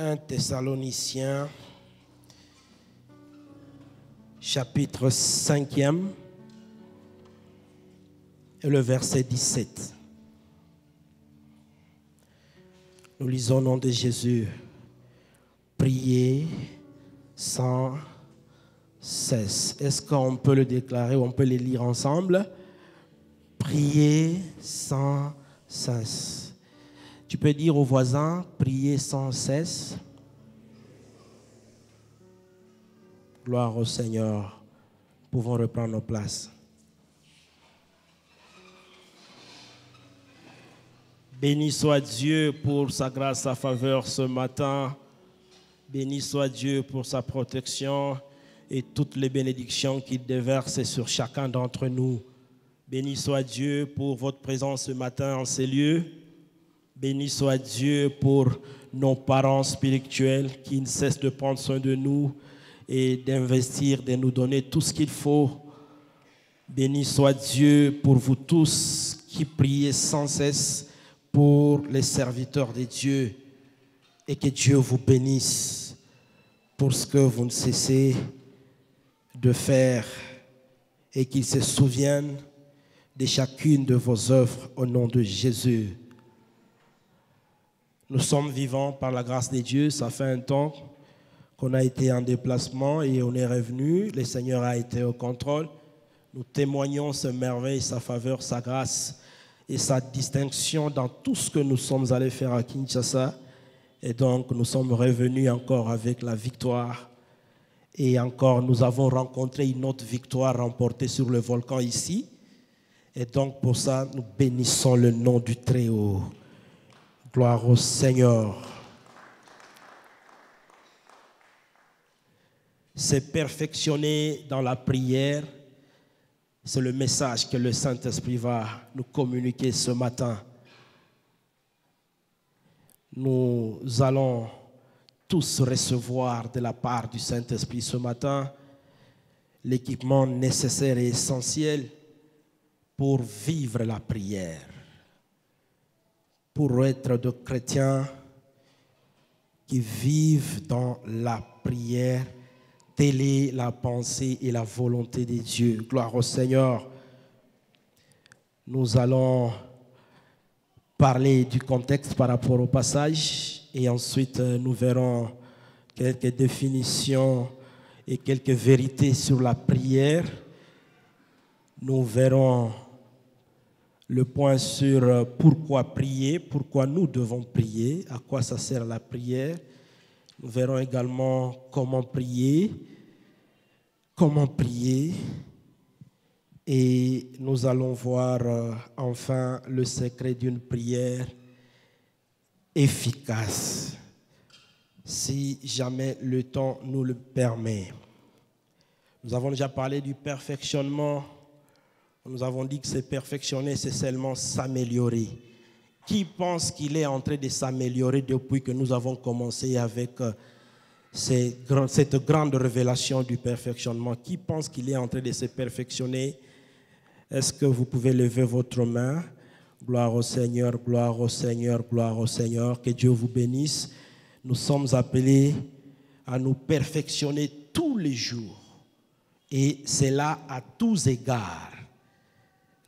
1 Thessaloniciens, chapitre 5e, et le verset 17. Nous lisons au nom de Jésus. Priez sans cesse. Est-ce qu'on peut le déclarer ou on peut les lire ensemble? Priez sans cesse. Tu peux dire aux voisins, priez sans cesse. Gloire au Seigneur. Nous pouvons reprendre nos places. Béni soit Dieu pour sa grâce, sa faveur ce matin. Béni soit Dieu pour sa protection et toutes les bénédictions qu'il déverse sur chacun d'entre nous. Béni soit Dieu pour votre présence ce matin en ces lieux. Béni soit Dieu pour nos parents spirituels qui ne cessent de prendre soin de nous et d'investir, de nous donner tout ce qu'il faut. Béni soit Dieu pour vous tous qui priez sans cesse pour les serviteurs de Dieu. Et que Dieu vous bénisse pour ce que vous ne cessez de faire et qu'il se souvienne de chacune de vos œuvres au nom de Jésus. Nous sommes vivants par la grâce de Dieu. Ça fait un temps qu'on a été en déplacement et on est revenu. Le Seigneur a été au contrôle. Nous témoignons sa merveille, sa faveur, sa grâce et sa distinction dans tout ce que nous sommes allés faire à Kinshasa. Et donc, nous sommes revenus encore avec la victoire. Et encore, nous avons rencontré une autre victoire remportée sur le volcan ici. Et donc, pour ça, nous bénissons le nom du Très-Haut. Gloire au Seigneur. Se perfectionner dans la prière, c'est le message que le Saint-Esprit va nous communiquer ce matin. Nous allons tous recevoir de la part du Saint-Esprit ce matin l'équipement nécessaire et essentiel pour vivre la prière, pour être de chrétiens qui vivent dans la prière. Telle est la pensée et la volonté de Dieu. Gloire au Seigneur. Nous allons parler du contexte par rapport au passage et ensuite nous verrons quelques définitions et quelques vérités sur la prière. Nous verrons le point sur pourquoi prier, pourquoi nous devons prier, à quoi ça sert la prière. Nous verrons également comment prier et nous allons voir enfin le secret d'une prière efficace, si jamais le temps nous le permet. Nous avons déjà parlé du perfectionnement. Nous avons dit que se perfectionner, c'est seulement s'améliorer. Qui pense qu'il est en train de s'améliorer depuis que nous avons commencé avec cette grande révélation du perfectionnement? Qui pense qu'il est en train de se perfectionner? Est-ce que vous pouvez lever votre main? Gloire au Seigneur, gloire au Seigneur, gloire au Seigneur. Que Dieu vous bénisse. Nous sommes appelés à nous perfectionner tous les jours. Et c'est là à tous égards.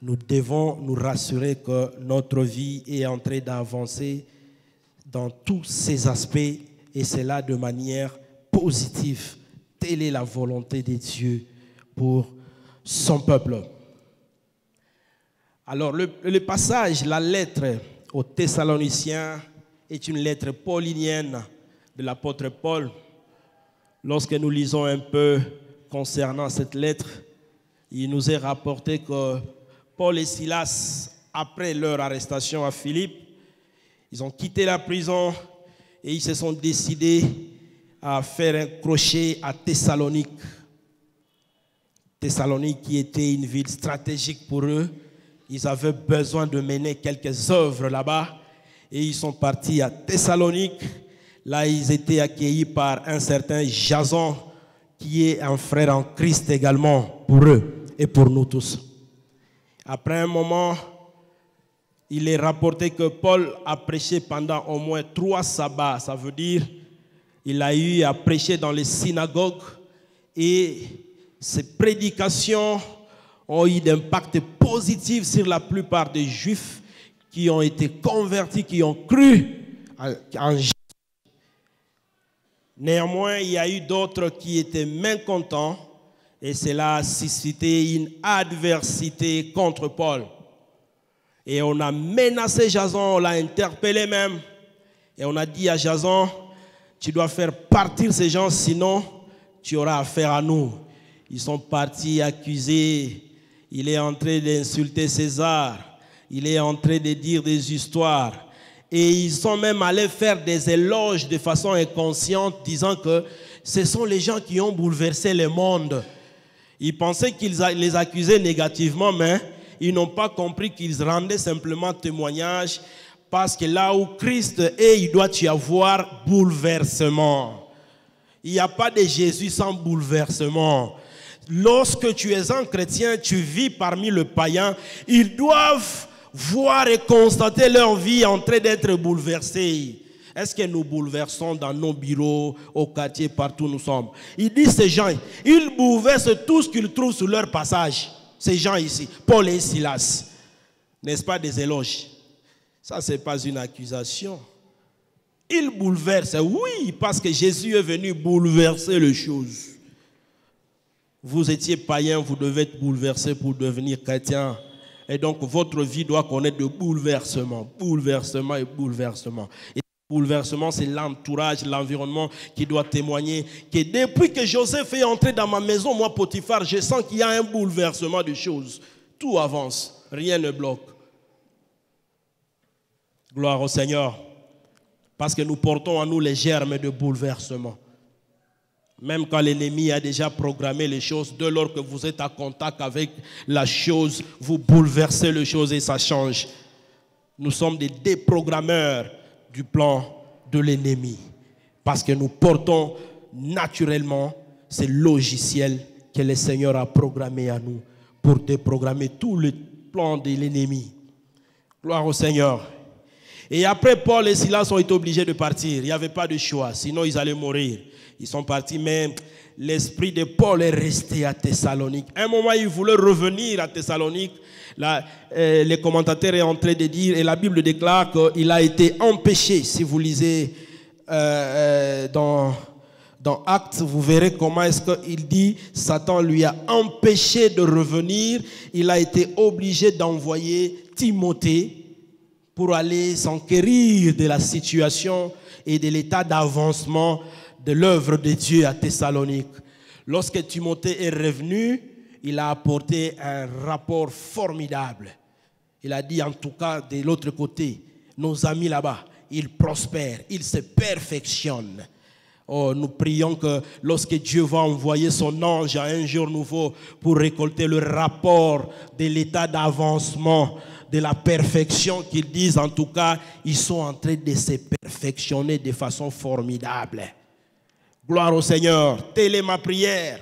Nous devons nous rassurer que notre vie est en train d'avancer dans tous ces aspects et cela de manière positive. Telle est la volonté de Dieu pour son peuple. Alors le passage, la lettre aux Thessaloniciens est une lettre paulinienne de l'apôtre Paul. Lorsque nous lisons un peu concernant cette lettre, il nous est rapporté que Paul et Silas, après leur arrestation à Philippe, ils ont quitté la prison et ils se sont décidés à faire un crochet à Thessalonique. Thessalonique qui était une ville stratégique pour eux. Ils avaient besoin de mener quelques œuvres là-bas et ils sont partis à Thessalonique. Là, ils étaient accueillis par un certain Jason qui est un frère en Christ également pour eux et pour nous tous. Après un moment, il est rapporté que Paul a prêché pendant au moins 3 sabbats. Ça veut dire Il a eu à prêcher dans les synagogues et ses prédications ont eu d'impact positif sur la plupart des Juifs qui ont été convertis, qui ont cru en Jésus. Néanmoins, il y a eu d'autres qui étaient mécontents et cela a suscité une adversité contre Paul. Et on a menacé Jason, on l'a interpellé même. Et on a dit à Jason, tu dois faire partir ces gens, sinon tu auras affaire à nous. Ils sont partis accuser, il est en train d'insulter César, il est en train de dire des histoires. Et ils sont même allés faire des éloges de façon inconsciente, disant que ce sont les gens qui ont bouleversé le monde. Ils pensaient qu'ils les accusaient négativement, mais ils n'ont pas compris qu'ils rendaient simplement témoignage, parce que là où Christ est, il doit y avoir bouleversement. Il n'y a pas de Jésus sans bouleversement. Lorsque tu es un chrétien, tu vis parmi les païens, ils doivent voir et constater leur vie en train d'être bouleversée. Est-ce que nous bouleversons dans nos bureaux, au quartier, partout où nous sommes? Ils disent ces gens, ils bouleversent tout ce qu'ils trouvent sur leur passage. Ces gens ici, Paul et Silas. N'est-ce pas des éloges? Ça, ce n'est pas une accusation. Ils bouleversent, oui, parce que Jésus est venu bouleverser les choses. Vous étiez païen, vous devez être bouleversé pour devenir chrétien. Et donc, votre vie doit connaître de bouleversement, bouleversement et bouleversement. Et bouleversement, c'est l'entourage, l'environnement qui doit témoigner que depuis que Joseph est entré dans ma maison, moi, Potiphar, je sens qu'il y a un bouleversement de choses. Tout avance, rien ne bloque. Gloire au Seigneur. Parce que nous portons en nous les germes de bouleversement. Même quand l'ennemi a déjà programmé les choses, dès lors que vous êtes en contact avec la chose, vous bouleversez les choses et ça change. Nous sommes des déprogrammeurs du plan de l'ennemi. Parce que nous portons naturellement ces logiciels que le Seigneur a programmés à nous pour déprogrammer tout le plan de l'ennemi. Gloire au Seigneur. Et après, Paul et Silas ont été obligés de partir. Il n'y avait pas de choix, sinon ils allaient mourir. Ils sont partis, mais l'esprit de Paul est resté à Thessalonique. À un moment, il voulait revenir à Thessalonique. Là, les commentateurs sont en train de dire, et la Bible déclare qu'il a été empêché. Si vous lisez dans Actes, vous verrez comment est-ce qu'il dit, Satan lui a empêché de revenir. Il a été obligé d'envoyer Timothée pour aller s'enquérir de la situation et de l'état d'avancement de l'œuvre de Dieu à Thessalonique. Lorsque Timothée est revenu, il a apporté un rapport formidable. Il a dit en tout cas de l'autre côté, nos amis là-bas, ils prospèrent, ils se perfectionnent. Oh, nous prions que lorsque Dieu va envoyer son ange à un jour nouveau pour récolter le rapport de l'état d'avancement, de la perfection, qu'ils disent en tout cas, ils sont en train de se perfectionner de façon formidable. Gloire au Seigneur. Telle est ma prière.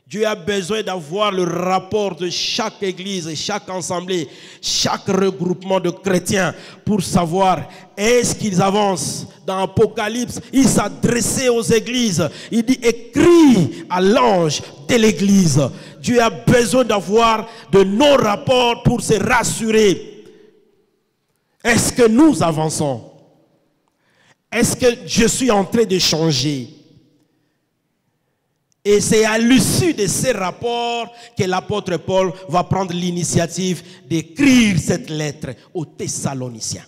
Dieu a besoin d'avoir le rapport de chaque église, chaque assemblée, chaque regroupement de chrétiens pour savoir est-ce qu'ils avancent. Dans Apocalypse, il s'adressait aux églises. Il dit écris à l'ange de l'église. Dieu a besoin d'avoir de nos rapports pour se rassurer. Est-ce que nous avançons? Est-ce que je suis en train de changer? Et c'est à l'issue de ces rapports que l'apôtre Paul va prendre l'initiative d'écrire cette lettre aux Thessaloniciens.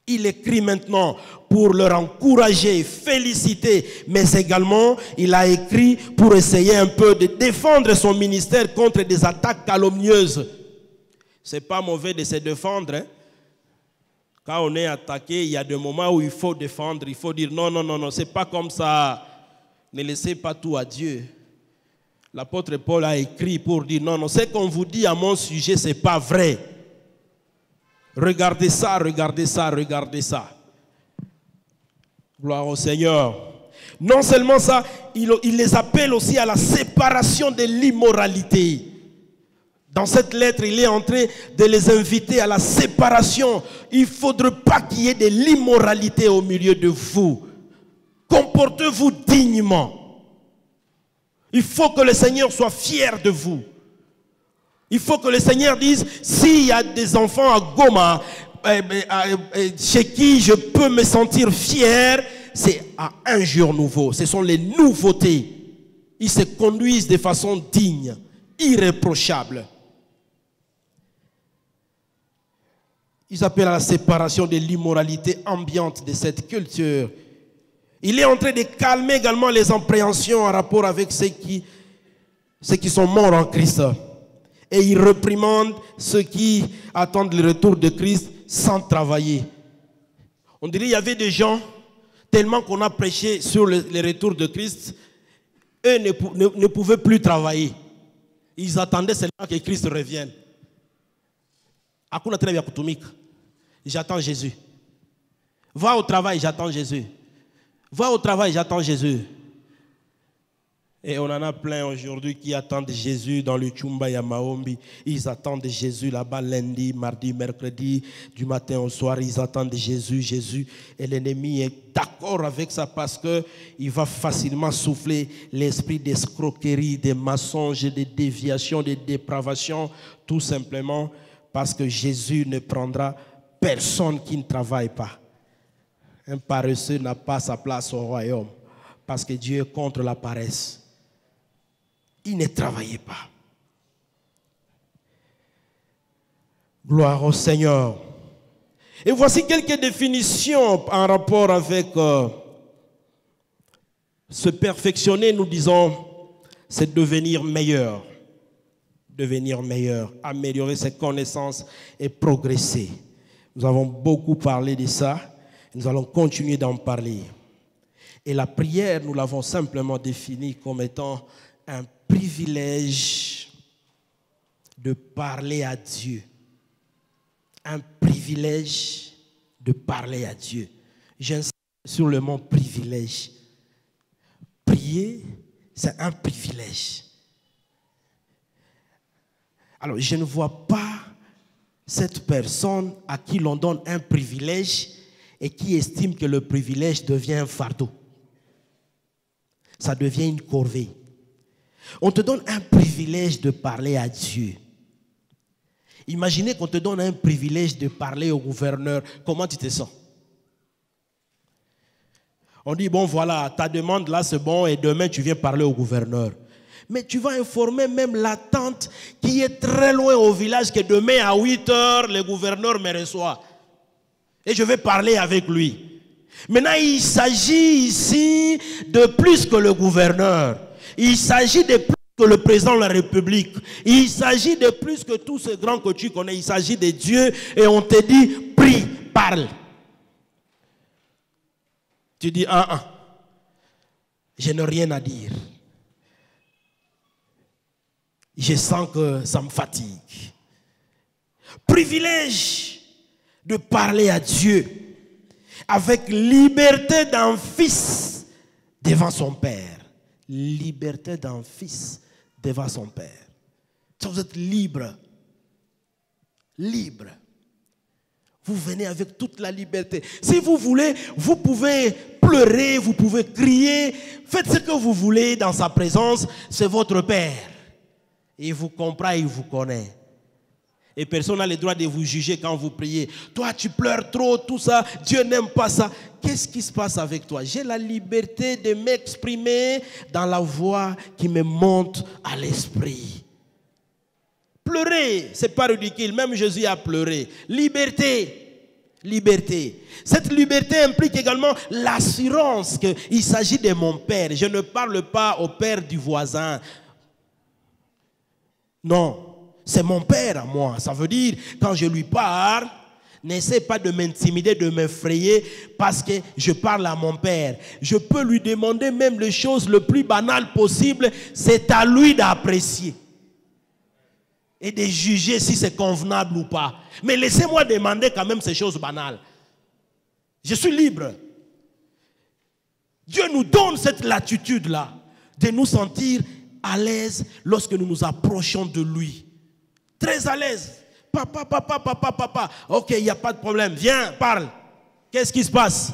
Il écrit maintenant pour leur encourager, féliciter, mais également il a écrit pour essayer un peu de défendre son ministère contre des attaques calomnieuses. Ce n'est pas mauvais de se défendre. Hein? Quand on est attaqué, il y a des moments où il faut défendre, il faut dire non, non, non, non, ce n'est pas comme ça. Ne laissez pas tout à Dieu. L'apôtre Paul a écrit pour dire non, non, ce qu'on vous dit à mon sujet, ce n'est pas vrai. Regardez ça, regardez ça, regardez ça. Gloire au Seigneur. Non seulement ça, il les appelle aussi à la séparation de l'immoralité. Dans cette lettre, il est en train de les inviter à la séparation. Il ne faudrait pas qu'il y ait de l'immoralité au milieu de vous. comportez-vous dignement. Il faut que le Seigneur soit fier de vous. Il faut que le Seigneur dise, s'il y a des enfants à Goma, chez qui je peux me sentir fier, c'est à un jour nouveau. Ce sont les nouveautés. Ils se conduisent de façon digne, irréprochable. Ils appellent à la séparation de l'immoralité ambiante de cette culture. Il est en train de calmer également les appréhensions en rapport avec ceux qui sont morts en Christ. Et il réprimande ceux qui attendent le retour de Christ sans travailler. On dirait qu'il y avait des gens, tellement qu'on a prêché sur le retour de Christ, eux ne pouvaient plus travailler. Ils attendaient seulement que Christ revienne. J'attends Jésus. Va au travail, j'attends Jésus. Va au travail, j'attends Jésus. Et on en a plein aujourd'hui qui attendent Jésus dans le Chumba Yamaombi. Ils attendent Jésus là-bas lundi, mardi, mercredi, du matin au soir. Ils attendent Jésus, Jésus. Et l'ennemi est d'accord avec ça parce qu'il va facilement souffler l'esprit d'escroquerie, de mensonges, de déviation, de dépravation. Tout simplement parce que Jésus ne prendra personne qui ne travaille pas. Un paresseux n'a pas sa place au royaume parce que Dieu est contre la paresse. Il ne travaillait pas. Gloire au Seigneur. Et voici quelques définitions en rapport avec se perfectionner. Nous disons, c'est devenir meilleur. Devenir meilleur, améliorer ses connaissances et progresser. Nous avons beaucoup parlé de ça. Nous allons continuer d'en parler. Et la prière, nous l'avons simplement définie comme étant un privilège de parler à Dieu. Un privilège de parler à Dieu. J'insiste sur le mot privilège. Prier, c'est un privilège. Alors, je ne vois pas cette personne à qui l'on donne un privilège et qui estime que le privilège devient un fardeau. Ça devient une corvée. On te donne un privilège de parler à Dieu. Imaginez qu'on te donne un privilège de parler au gouverneur. Comment tu te sens? On dit, bon voilà, ta demande là c'est bon et demain tu viens parler au gouverneur. Mais tu vas informer même la tante qui est très loin au village que demain à 8 heures, le gouverneur me reçoit. Et je vais parler avec lui. Maintenant, il s'agit ici de plus que le gouverneur. Il s'agit de plus que le président de la République. Il s'agit de plus que tous ces grands que tu connais. Il s'agit de Dieu et on te dit, prie, parle. Tu dis, je n'ai rien à dire. Je sens que ça me fatigue. Privilège de parler à Dieu avec liberté d'un fils devant son père. Liberté d'un fils devant son père. Vous êtes libre. Libre. Vous venez avec toute la liberté. Si vous voulez, vous pouvez pleurer, vous pouvez crier. Faites ce que vous voulez dans sa présence. C'est votre père. Il vous comprend, il vous connaît. Et personne n'a le droit de vous juger quand vous priez. Toi, tu pleures trop, tout ça. Dieu n'aime pas ça. Qu'est-ce qui se passe avec toi? J'ai la liberté de m'exprimer dans la voix qui me monte à l'esprit. Pleurer, ce n'est pas ridicule. Même Jésus a pleuré. Liberté. Liberté. Cette liberté implique également l'assurance qu'il s'agit de mon père. Je ne parle pas au père du voisin. Non. C'est mon père à moi. Ça veut dire, quand je lui parle, n'essaie pas de m'intimider, de m'effrayer, parce que je parle à mon père. Je peux lui demander même les choses les plus banales possibles. C'est à lui d'apprécier et de juger si c'est convenable ou pas. Mais laissez-moi demander quand même ces choses banales. Je suis libre. Dieu nous donne cette latitude-là de nous sentir à l'aise lorsque nous nous approchons de lui. Très à l'aise. Papa. Ok, il n'y a pas de problème. Viens, parle. Qu'est-ce qui se passe?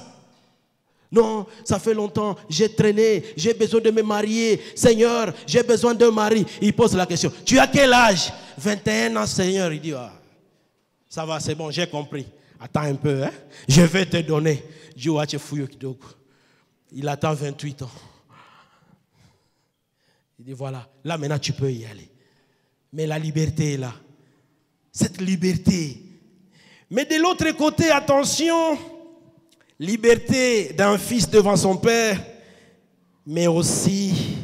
Non, ça fait longtemps, j'ai traîné, j'ai besoin de me marier. Seigneur, j'ai besoin d'un mari. Il pose la question, tu as quel âge? 21 ans, Seigneur. Il dit, ah, ça va, c'est bon, j'ai compris. Attends un peu, hein? Je vais te donner. Il attend 28 ans. Il dit, voilà, là maintenant tu peux y aller. Mais la liberté est là. Cette liberté. Mais de l'autre côté, attention, liberté d'un fils devant son père, mais aussi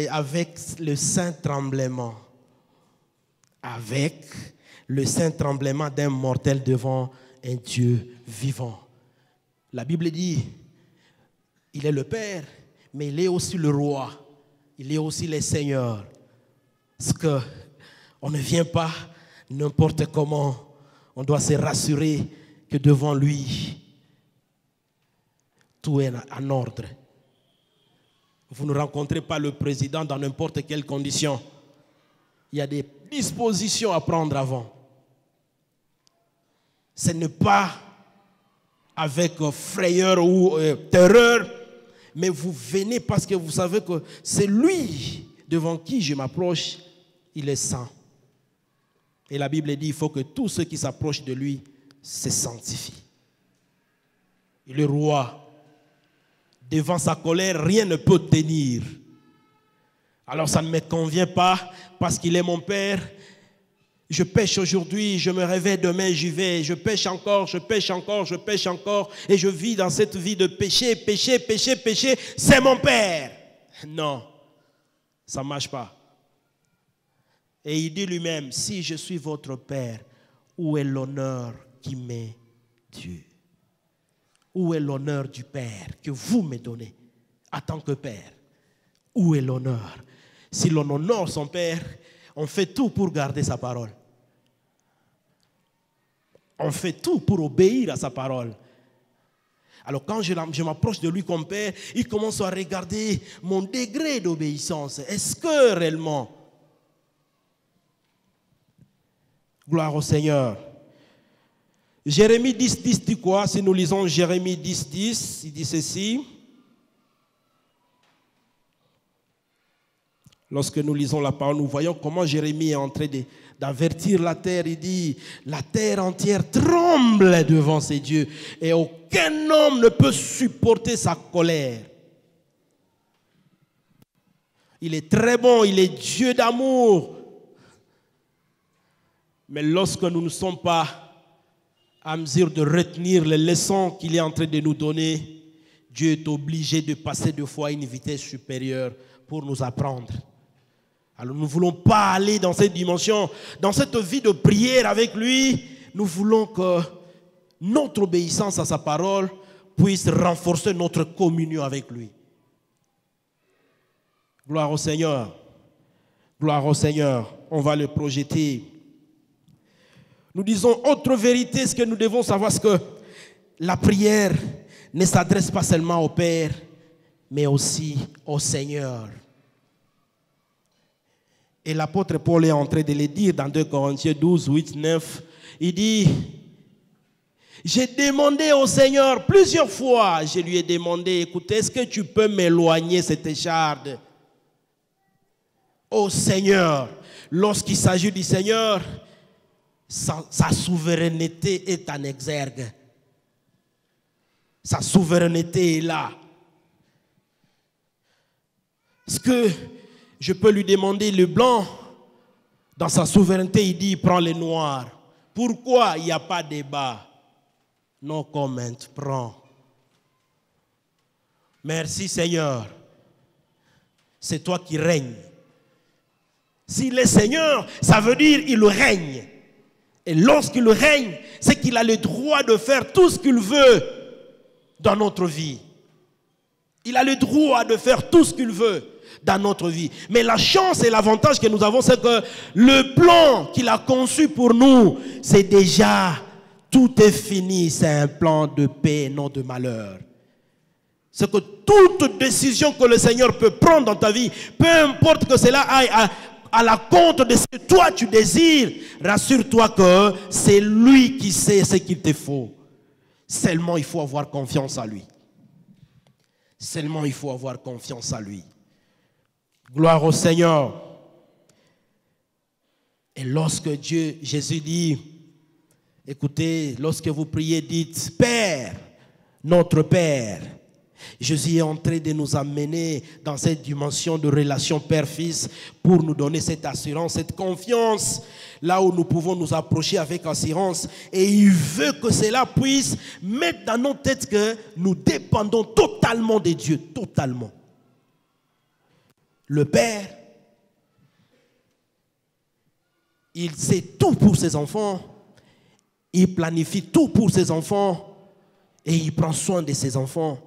avec le saint tremblement. Avec le saint tremblement d'un mortel devant un Dieu vivant. La Bible dit, il est le Père, mais il est aussi le roi. Il est aussi le Seigneur. Parce qu'on ne vient pas n'importe comment. On doit se rassurer que devant lui, tout est en ordre. Vous ne rencontrez pas le président dans n'importe quelle condition. Il y a des dispositions à prendre avant. Ce n'est pas avec frayeur ou terreur, mais vous venez parce que vous savez que c'est lui devant qui je m'approche, il est saint. Et la Bible dit qu'il faut que tous ceux qui s'approchent de lui se sanctifient. Et le roi, devant sa colère, rien ne peut tenir. Alors ça ne me convient pas parce qu'il est mon père. Je pêche aujourd'hui, je me réveille demain, j'y vais. Je pêche encore, je pêche encore, je pêche encore. Et je vis dans cette vie de péché, péché, péché, péché. C'est mon père. Non, ça ne marche pas. Et il dit lui-même, si je suis votre père, où est l'honneur qui m'est dû? Où est l'honneur du père que vous me donnez en tant que père? Où est l'honneur? Si l'on honore son père, on fait tout pour garder sa parole. On fait tout pour obéir à sa parole. Alors quand je m'approche de lui comme père, il commence à regarder mon degré d'obéissance. Est-ce que réellement? Gloire au Seigneur. Jérémie 10, 10 dit quoi? Si nous lisons Jérémie 10, 10, il dit ceci. Lorsque nous lisons la parole, nous voyons comment Jérémie est en train d'avertir la terre. Il dit, la terre entière tremble devant ses dieux et aucun homme ne peut supporter sa colère. Il est très bon, il est Dieu d'amour. Mais lorsque nous ne sommes pas à mesure de retenir les leçons qu'il est en train de nous donner, Dieu est obligé de passer deux fois à une vitesse supérieure pour nous apprendre. Alors nous ne voulons pas aller dans cette dimension, dans cette vie de prière avec lui. Nous voulons que notre obéissance à sa parole puisse renforcer notre communion avec lui. Gloire au Seigneur. Gloire au Seigneur. On va le projeter. Nous disons autre vérité, ce que nous devons savoir, c'est que la prière ne s'adresse pas seulement au Père, mais aussi au Seigneur. Et l'apôtre Paul est en train de le dire dans 2 Corinthiens 12, 8, 9. Il dit, j'ai demandé au Seigneur plusieurs fois, je lui ai demandé, écoutez, est-ce que tu peux m'éloigner cette écharde? Au Seigneur, lorsqu'il s'agit du Seigneur, sa souveraineté est en exergue. Sa souveraineté est là. Est-ce que je peux lui demander le blanc? Dans sa souveraineté, il dit, prends le noir. Pourquoi il n'y a pas de débat? No comment, prends. Merci Seigneur. C'est toi qui règnes. S'il est Seigneur, ça veut dire qu'il règne. Et lorsqu'il règne, c'est qu'il a le droit de faire tout ce qu'il veut dans notre vie. Il a le droit de faire tout ce qu'il veut dans notre vie. Mais la chance et l'avantage que nous avons, c'est que le plan qu'il a conçu pour nous, c'est déjà, tout est fini. C'est un plan de paix, non de malheur. C'est que toute décision que le Seigneur peut prendre dans ta vie, peu importe que cela aille à la compte de ce que toi tu désires, rassure-toi que c'est lui qui sait ce qu'il te faut. Seulement il faut avoir confiance en lui. Seulement il faut avoir confiance en lui. Gloire au Seigneur. Et lorsque Jésus dit, écoutez, lorsque vous priez, dites, Père, notre Père. Jésus est en train de nous amener dans cette dimension de relation Père-Fils pour nous donner cette assurance, cette confiance, là où nous pouvons nous approcher avec assurance. Et il veut que cela puisse mettre dans nos têtes que nous dépendons totalement de Dieu, totalement. Le Père, il sait tout pour ses enfants, il planifie tout pour ses enfants et il prend soin de ses enfants.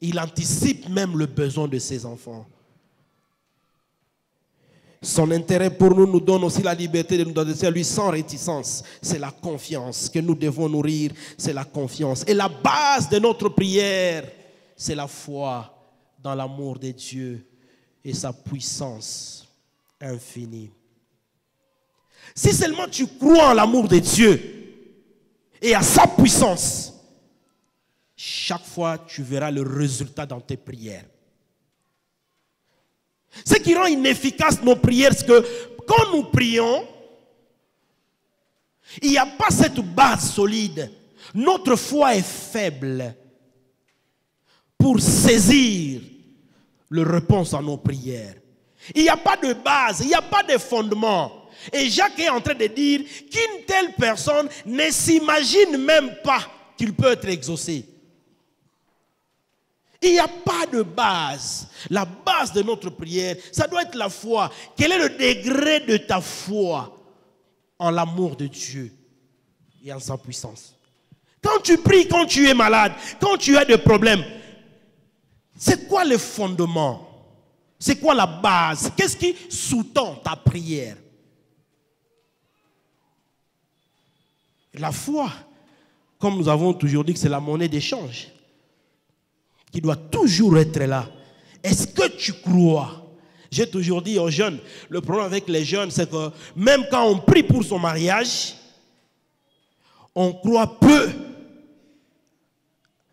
Il anticipe même le besoin de ses enfants. Son intérêt pour nous donne aussi la liberté de nous adresser à lui sans réticence. C'est la confiance que nous devons nourrir, c'est la confiance. Et la base de notre prière, c'est la foi dans l'amour de Dieu et sa puissance infinie. Si seulement tu crois en l'amour de Dieu et à sa puissance, chaque fois tu verras le résultat dans tes prières. Ce qui rend inefficaces nos prières, c'est que quand nous prions, il n'y a pas cette base solide. Notre foi est faible pour saisir la réponse à nos prières. Il n'y a pas de base, il n'y a pas de fondement. Et Jacques est en train de dire qu'une telle personne ne s'imagine même pas qu'il peut être exaucé. Il n'y a pas de base. La base de notre prière, ça doit être la foi. Quel est le degré de ta foi en l'amour de Dieu et en sa puissance? Quand tu pries, quand tu es malade, quand tu as des problèmes, c'est quoi le fondement? C'est quoi la base? Qu'est-ce qui sous-tend ta prière? La foi, comme nous avons toujours dit que c'est la monnaie d'échange, qui doit toujours être là. Est-ce que tu crois? J'ai toujours dit aux jeunes, le problème avec les jeunes, c'est que même quand on prie pour son mariage, on croit peu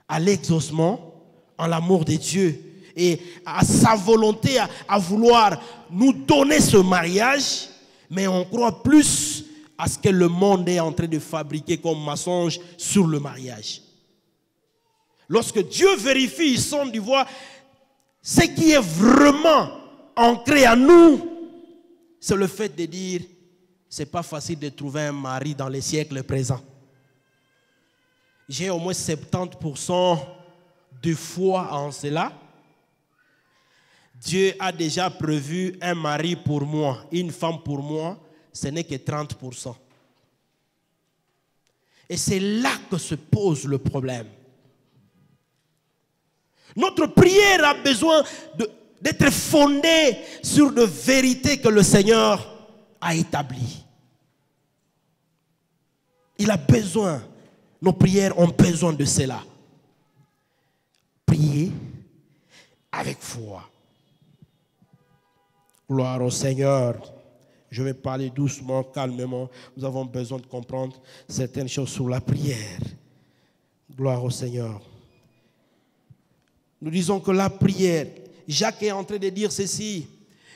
à l'exaucement, en l'amour de Dieu et à sa volonté à vouloir nous donner ce mariage, mais on croit plus à ce que le monde est en train de fabriquer comme mensonge sur le mariage. Lorsque Dieu vérifie, il sonde du voix, ce qui est vraiment ancré en nous, c'est le fait de dire, c'est pas facile de trouver un mari dans les siècles présents. J'ai au moins 70% de foi en cela. Dieu a déjà prévu un mari pour moi, une femme pour moi, ce n'est que 30%. Et c'est là que se pose le problème. Notre prière a besoin d'être fondée sur de vérités que le Seigneur a établies. Il a besoin, nos prières ont besoin de cela. Prier avec foi. Gloire au Seigneur. Je vais parler doucement, calmement. Nous avons besoin de comprendre certaines choses sur la prière. Gloire au Seigneur. Nous disons que la prière, Jacques est en train de dire ceci.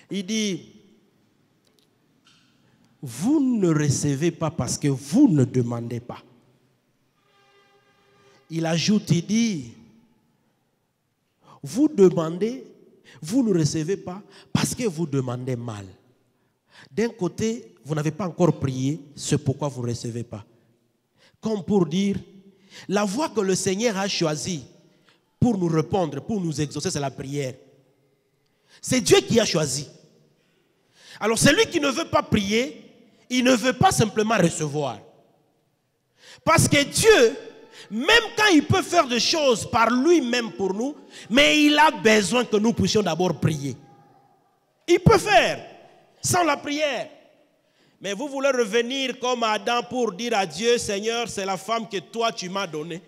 Il dit, vous ne recevez pas parce que vous ne demandez pas. Il ajoute, il dit, vous demandez, vous ne recevez pas parce que vous demandez mal. D'un côté, vous n'avez pas encore prié, c'est pourquoi vous ne recevez pas. Comme pour dire, la voie que le Seigneur a choisie pour nous répondre, pour nous exaucer, c'est la prière. C'est Dieu qui a choisi. Alors celui qui ne veut pas prier, il ne veut pas simplement recevoir. Parce que Dieu, même quand il peut faire des choses par lui-même pour nous, mais il a besoin que nous puissions d'abord prier. Il peut faire sans la prière. Mais vous voulez revenir comme Adam pour dire à Dieu, Seigneur, c'est la femme que toi tu m'as donnée.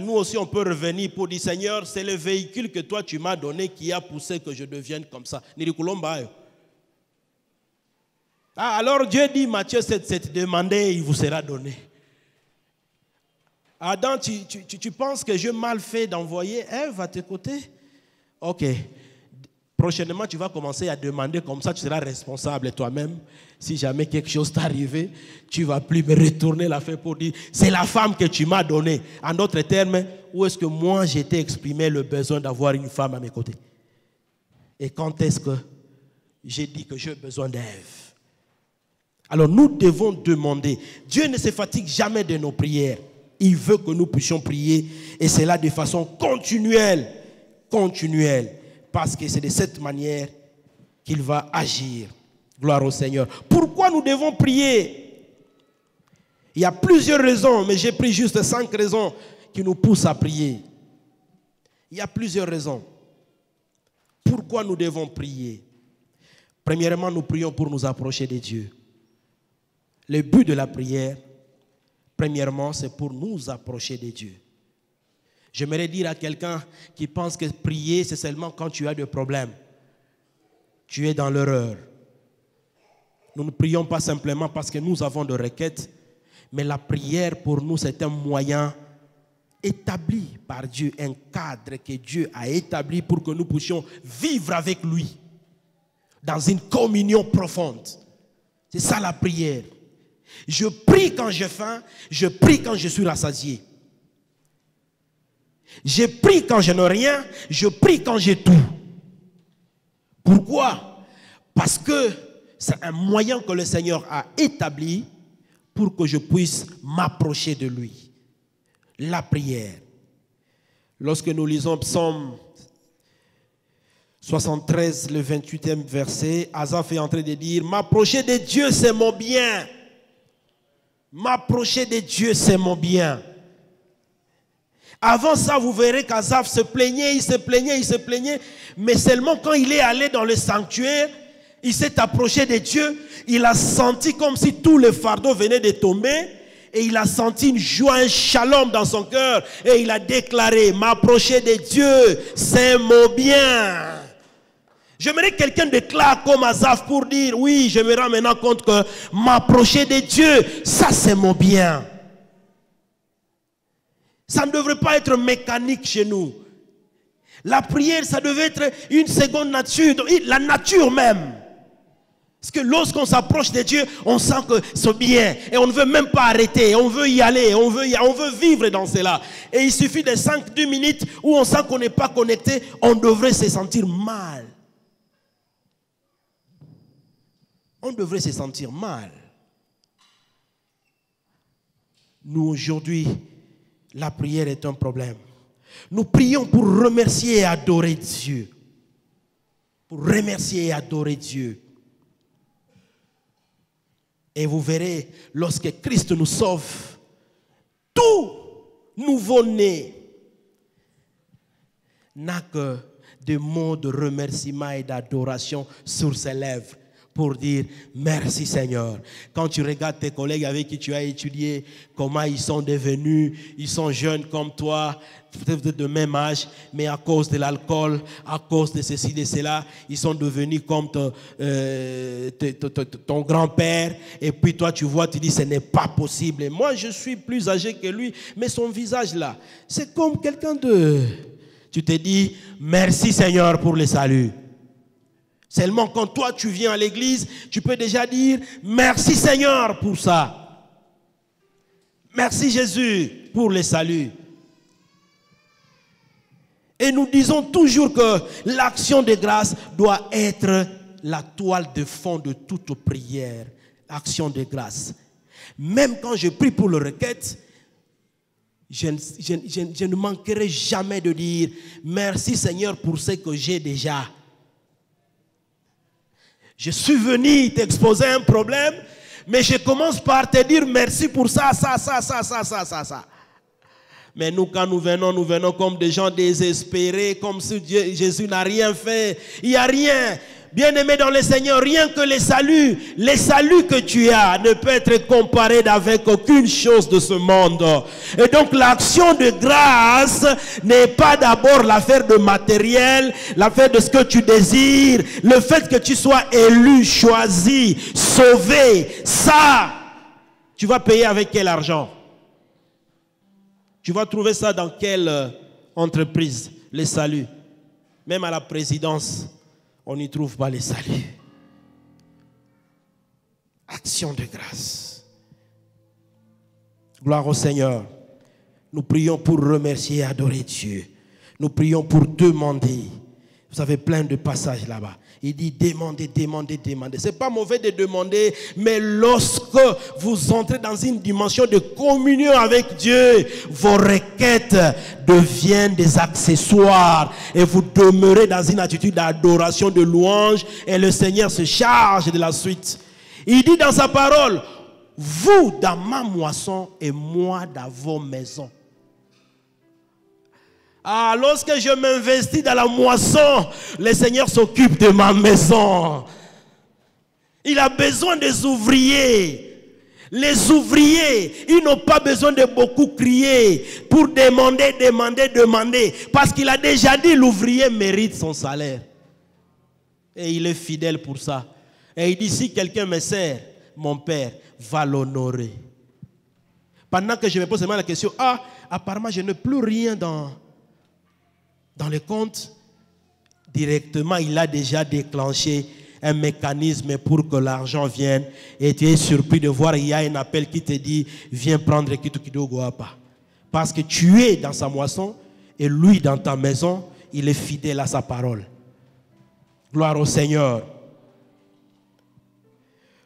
Nous aussi on peut revenir pour dire, Seigneur, c'est le véhicule que toi tu m'as donné qui a poussé que je devienne comme ça. Alors Dieu dit, Matthieu 7,7, demandez, il vous sera donné. Adam, tu penses que j'ai mal fait d'envoyer Ève à tes côtés? Ok. Prochainement, tu vas commencer à demander comme ça, tu seras responsable toi-même. Si jamais quelque chose t'est arrivé, tu ne vas plus me retourner l'affaire pour dire c'est la femme que tu m'as donnée. En d'autres termes, où est-ce que moi j'ai t'ai exprimé le besoin d'avoir une femme à mes côtés? Et quand est-ce que j'ai dit que j'ai besoin d'Ève? Alors nous devons demander. Dieu ne se fatigue jamais de nos prières. Il veut que nous puissions prier et c'est là de façon continuelle. Parce que c'est de cette manière qu'il va agir. Gloire au Seigneur. Pourquoi nous devons prier? Il y a plusieurs raisons, mais j'ai pris juste 5 raisons qui nous poussent à prier. Il y a plusieurs raisons. Pourquoi nous devons prier? Premièrement, nous prions pour nous approcher de Dieu. Le but de la prière, premièrement, c'est pour nous approcher de Dieu. J'aimerais dire à quelqu'un qui pense que prier, c'est seulement quand tu as des problèmes. Tu es dans l'erreur. Nous ne prions pas simplement parce que nous avons des requêtes, mais la prière pour nous, c'est un moyen établi par Dieu, un cadre que Dieu a établi pour que nous puissions vivre avec lui dans une communion profonde. C'est ça la prière. Je prie quand j'ai faim, je prie quand je suis rassasié. Je prie quand je n'ai rien, je prie quand j'ai tout. Pourquoi? Parce que c'est un moyen que le Seigneur a établi pour que je puisse m'approcher de lui. La prière. Lorsque nous lisons Psaume 73, le 28e verset, Asaph est en train de dire, m'approcher de Dieu, c'est mon bien. M'approcher de Dieu, c'est mon bien. Avant ça, vous verrez qu'Asaph se plaignait, mais seulement quand il est allé dans le sanctuaire, il s'est approché de Dieu, il a senti comme si tout le fardeau venait de tomber, et il a senti une joie, un shalom dans son cœur, et il a déclaré, m'approcher de Dieu, c'est mon bien. J'aimerais que quelqu'un déclare comme Asaph pour dire, oui, je me rends maintenant compte que m'approcher de Dieu, ça c'est mon bien. Ça ne devrait pas être mécanique chez nous. La prière, ça devait être une seconde nature, la nature même. Parce que lorsqu'on s'approche de Dieu, on sent que c'est bien. Et on ne veut même pas arrêter. On veut y aller. On veut vivre dans cela. Et il suffit de 5-10 minutes où on sent qu'on n'est pas connecté. On devrait se sentir mal. On devrait se sentir mal. Nous, aujourd'hui, la prière est un problème. Nous prions pour remercier et adorer Dieu. Pour remercier et adorer Dieu. Et vous verrez, lorsque Christ nous sauve, tout nouveau-né n'a que des mots de remerciement et d'adoration sur ses lèvres pour dire merci Seigneur. Quand tu regardes tes collègues avec qui tu as étudié, comment ils sont devenus, ils sont jeunes comme toi, peut-être de même âge, mais à cause de l'alcool, à cause de ceci, de cela, ils sont devenus comme ton grand-père, et puis toi tu vois, tu dis ce n'est pas possible. Et moi je suis plus âgé que lui, mais son visage là, c'est comme quelqu'un de... Tu te dis merci Seigneur pour le salut. Seulement quand toi tu viens à l'église, tu peux déjà dire merci Seigneur pour ça. Merci Jésus pour le salut. Et nous disons toujours que l'action de grâce doit être la toile de fond de toute prière. Action de grâce. Même quand je prie pour le requête, je ne manquerai jamais de dire merci Seigneur pour ce que j'ai déjà. Je suis venu t'exposer un problème, mais je commence par te dire merci pour ça. Mais nous, quand nous venons comme des gens désespérés, comme si Jésus n'a rien fait. Il n'y a rien. Bien-aimé dans le Seigneur, rien que le salut que tu as ne peut être comparé avec aucune chose de ce monde. Et donc l'action de grâce n'est pas d'abord l'affaire de matériel, l'affaire de ce que tu désires, le fait que tu sois élu, choisi, sauvé. Ça, tu vas payer avec quel argent? Tu vas trouver ça dans quelle entreprise? Les saluts. Même à la présidence, on n'y trouve pas les saluts. Action de grâce. Gloire au Seigneur. Nous prions pour remercier et adorer Dieu. Nous prions pour demander. Vous avez plein de passages là-bas. Il dit demandez, demandez, demandez. Ce n'est pas mauvais de demander, mais lorsque vous entrez dans une dimension de communion avec Dieu, vos requêtes deviennent des accessoires et vous demeurez dans une attitude d'adoration, de louange et le Seigneur se charge de la suite. Il dit dans sa parole, vous dans ma moisson et moi dans vos maisons. Ah, lorsque je m'investis dans la moisson, le Seigneur s'occupe de ma maison. Il a besoin des ouvriers. Les ouvriers, ils n'ont pas besoin de beaucoup crier pour demander, demander, demander. Parce qu'il a déjà dit, l'ouvrier mérite son salaire. Et il est fidèle pour ça. Et il dit, si quelqu'un me sert, mon Père va l'honorer. Pendant que je me pose la question, ah, apparemment je n'ai plus rien dans les comptes, directement, il a déjà déclenché un mécanisme pour que l'argent vienne. Et tu es surpris de voir, il y a un appel qui te dit, viens prendre Kitu Kidogo Apa. Parce que tu es dans sa moisson et lui dans ta maison, il est fidèle à sa parole. Gloire au Seigneur.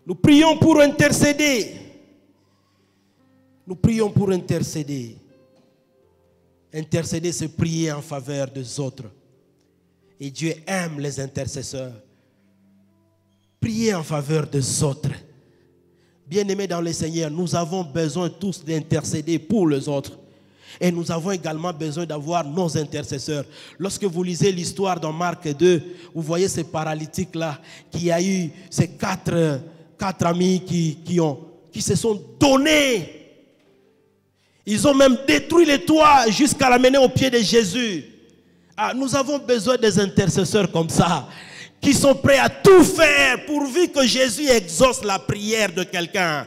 Nous prions pour intercéder. Nous prions pour intercéder. Intercéder, c'est prier en faveur des autres. Et Dieu aime les intercesseurs. Prier en faveur des autres. Bien-aimés dans le Seigneur, nous avons besoin tous d'intercéder pour les autres. Et nous avons également besoin d'avoir nos intercesseurs. Lorsque vous lisez l'histoire dans Marc 2, vous voyez ces paralytiques-là, qui a eu ces quatre amis qui se sont donnés. Ils ont même détruit les toits jusqu'à l'amener au pied de Jésus. Ah, nous avons besoin des intercesseurs comme ça, qui sont prêts à tout faire pourvu que Jésus exauce la prière de quelqu'un.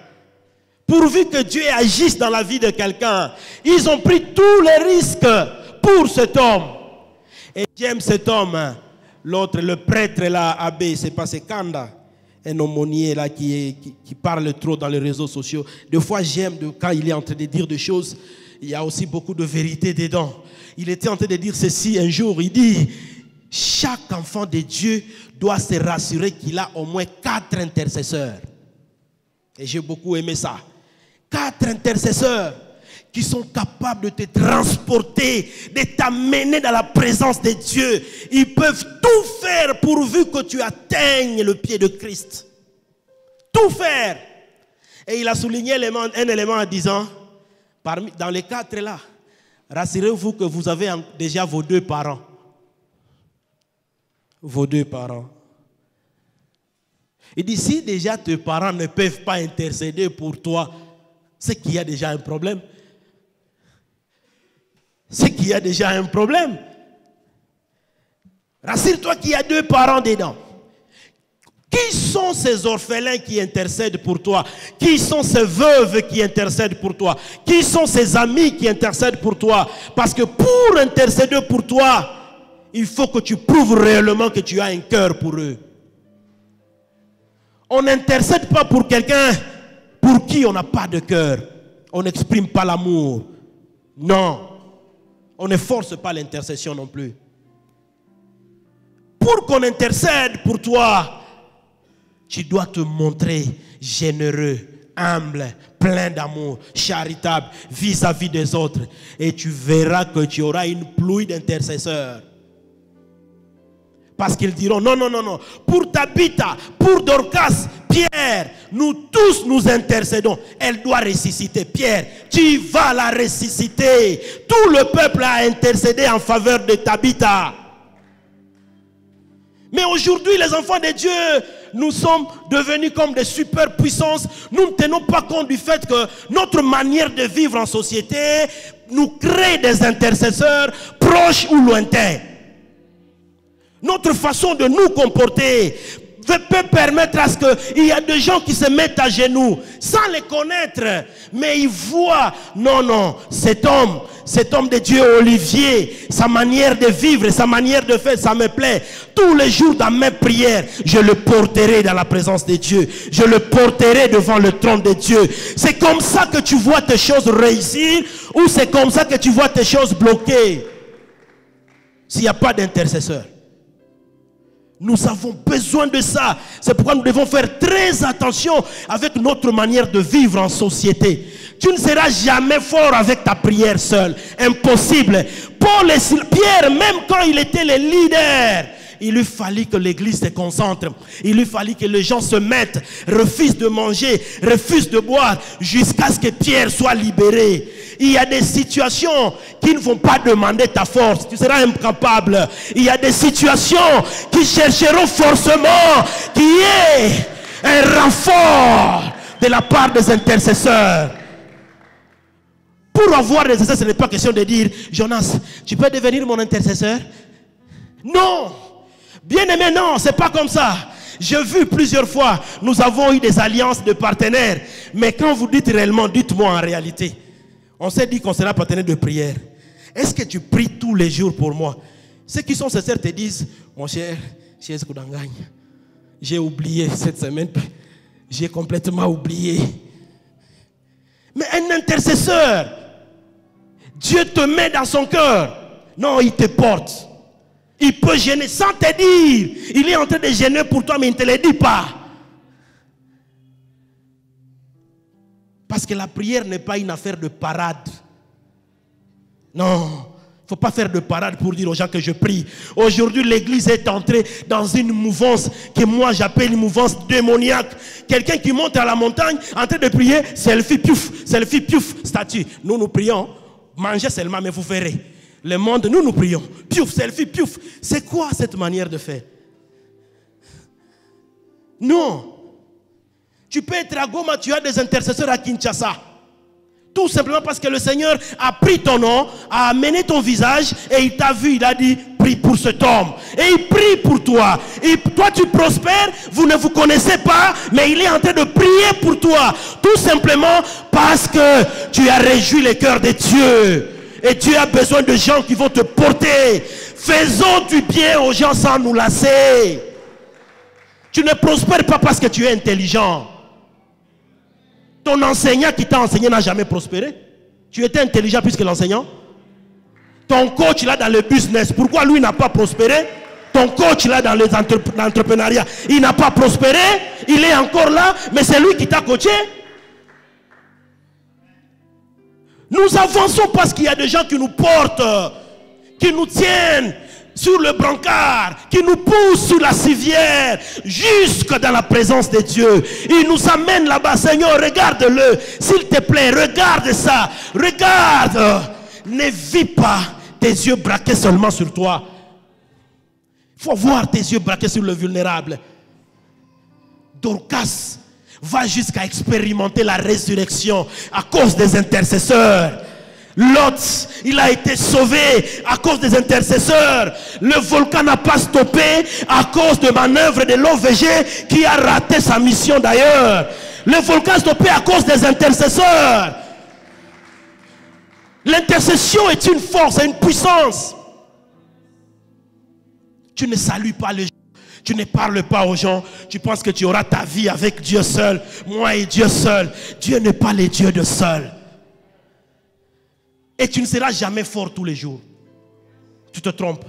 Pourvu que Dieu agisse dans la vie de quelqu'un. Ils ont pris tous les risques pour cet homme. Et j'aime cet homme. L'autre, le prêtre là, abbé, c'est pas Kanda. Un aumônier là qui parle trop dans les réseaux sociaux. Des fois, j'aime quand il est en train de dire des choses, il y a aussi beaucoup de vérité dedans. Il était en train de dire ceci un jour. Il dit, chaque enfant de Dieu doit se rassurer qu'il a au moins 4 intercesseurs. Et j'ai beaucoup aimé ça. 4 intercesseurs qui sont capables de te transporter, de t'amener dans la présence de Dieu. Ils peuvent tout faire pourvu que tu atteignes le pied de Christ. Tout faire. Et il a souligné un élément en disant, dans les 4 là, rassurez-vous que vous avez déjà vos 2 parents. Vos 2 parents. Il dit, si déjà tes parents ne peuvent pas intercéder pour toi, c'est qu'il y a déjà un problème. C'est qu'il y a déjà un problème. Rassure-toi qu'il y a 2 parents dedans. Qui sont ces orphelins qui intercèdent pour toi? Qui sont ces veuves qui intercèdent pour toi? Qui sont ces amis qui intercèdent pour toi? Parce que pour intercéder pour toi, il faut que tu prouves réellement que tu as un cœur pour eux. On n'intercède pas pour quelqu'un pour qui on n'a pas de cœur. On n'exprime pas l'amour. Non. On ne force pas l'intercession non plus. Pour qu'on intercède pour toi, tu dois te montrer généreux, humble, plein d'amour, charitable vis-à-vis des autres. Et tu verras que tu auras une pluie d'intercesseurs. Parce qu'ils diront, non, non, non, non. Pour Tabitha, pour Dorcas, Pierre, nous tous nous intercédons. Elle doit ressusciter. Pierre, tu vas la ressusciter. Tout le peuple a intercédé en faveur de Tabitha. Mais aujourd'hui, les enfants de Dieu, nous sommes devenus comme des superpuissances. Nous ne tenons pas compte du fait que notre manière de vivre en société nous crée des intercesseurs proches ou lointains. Notre façon de nous comporter peut permettre à ce qu'il y a des gens qui se mettent à genoux sans les connaître, mais ils voient, non, non, cet homme, cet homme de Dieu, Olivier, sa manière de vivre, sa manière de faire, ça me plaît. Tous les jours dans mes prières, je le porterai dans la présence de Dieu. Je le porterai devant le trône de Dieu. C'est comme ça que tu vois tes choses réussir ou c'est comme ça que tu vois tes choses bloquées. S'il n'y a pas d'intercesseur. Nous avons besoin de ça. C'est pourquoi nous devons faire très attention avec notre manière de vivre en société. Tu ne seras jamais fort avec ta prière seule. Impossible. Paul et Pierre, même quand il était les leaders, il lui fallut que l'église se concentre. Il lui fallut que les gens se mettent, refusent de manger, refusent de boire, jusqu'à ce que Pierre soit libéré. Il y a des situations qui ne vont pas demander ta force. Tu seras incapable. Il y a des situations qui chercheront forcément qu'il y ait un renfort de la part des intercesseurs. Pour avoir des intercesseurs, ce n'est pas question de dire, Jonas, tu peux devenir mon intercesseur? Non. Bien aimé, non, c'est pas comme ça. J'ai vu plusieurs fois, nous avons eu des alliances de partenaires. Mais quand vous dites réellement, dites-moi en réalité. On s'est dit qu'on sera partenaire de prière. Est-ce que tu pries tous les jours pour moi? Ceux qui sont sincères te disent, mon cher Koudangany, j'ai oublié cette semaine. J'ai complètement oublié. Mais un intercesseur, Dieu te met dans son cœur. Non, il te porte. Il peut gêner sans te dire. Il est en train de gêner pour toi, mais il ne te le dit pas. Parce que la prière n'est pas une affaire de parade. Non, il ne faut pas faire de parade pour dire aux gens que je prie. Aujourd'hui, l'église est entrée dans une mouvance que moi j'appelle une mouvance démoniaque. Quelqu'un qui monte à la montagne en train de prier, selfie, piouf, statue. Nous prions, mangez seulement, mais vous verrez. Le monde, nous prions. Piouf, selfie, piouf. C'est quoi cette manière de faire? Non. Tu peux être à Goma, tu as des intercesseurs à Kinshasa. Tout simplement parce que le Seigneur a pris ton nom, a amené ton visage et il t'a vu, il a dit, prie pour cet homme. Et il prie pour toi. Et toi tu prospères, vous ne vous connaissez pas, mais il est en train de prier pour toi. Tout simplement parce que tu as réjoui le cœur de Dieu. Et Dieu a besoin de gens qui vont te porter. Faisons du bien aux gens sans nous lasser. Tu ne prospères pas parce que tu es intelligent. Ton enseignant qui t'a enseigné n'a jamais prospéré. Tu étais intelligent plus que l'enseignant. Ton coach là dans le business, pourquoi lui n'a pas prospéré? Ton coach là dans l'entrepreneuriat, il n'a pas prospéré. Il est encore là, mais c'est lui qui t'a coaché. Nous avançons parce qu'il y a des gens qui nous portent, qui nous tiennent sur le brancard, qui nous poussent sur la civière, jusque dans la présence de Dieu. Il nous amène là-bas. Seigneur, regarde-le. S'il te plaît, regarde ça. Regarde. Ne vis pas tes yeux braqués seulement sur toi. Il faut voir tes yeux braqués sur le vulnérable. Dorcas va jusqu'à expérimenter la résurrection à cause des intercesseurs. Lot, il a été sauvé à cause des intercesseurs. Le volcan n'a pas stoppé à cause de manœuvres de l'OVG qui a raté sa mission d'ailleurs. Le volcan a stoppé à cause des intercesseurs. L'intercession est une force, une puissance. Tu ne salues pas les gens. Tu ne parles pas aux gens. Tu penses que tu auras ta vie avec Dieu seul. Moi et Dieu seul. Dieu n'est pas le Dieu de seul. Et tu ne seras jamais fort tous les jours. Tu te trompes.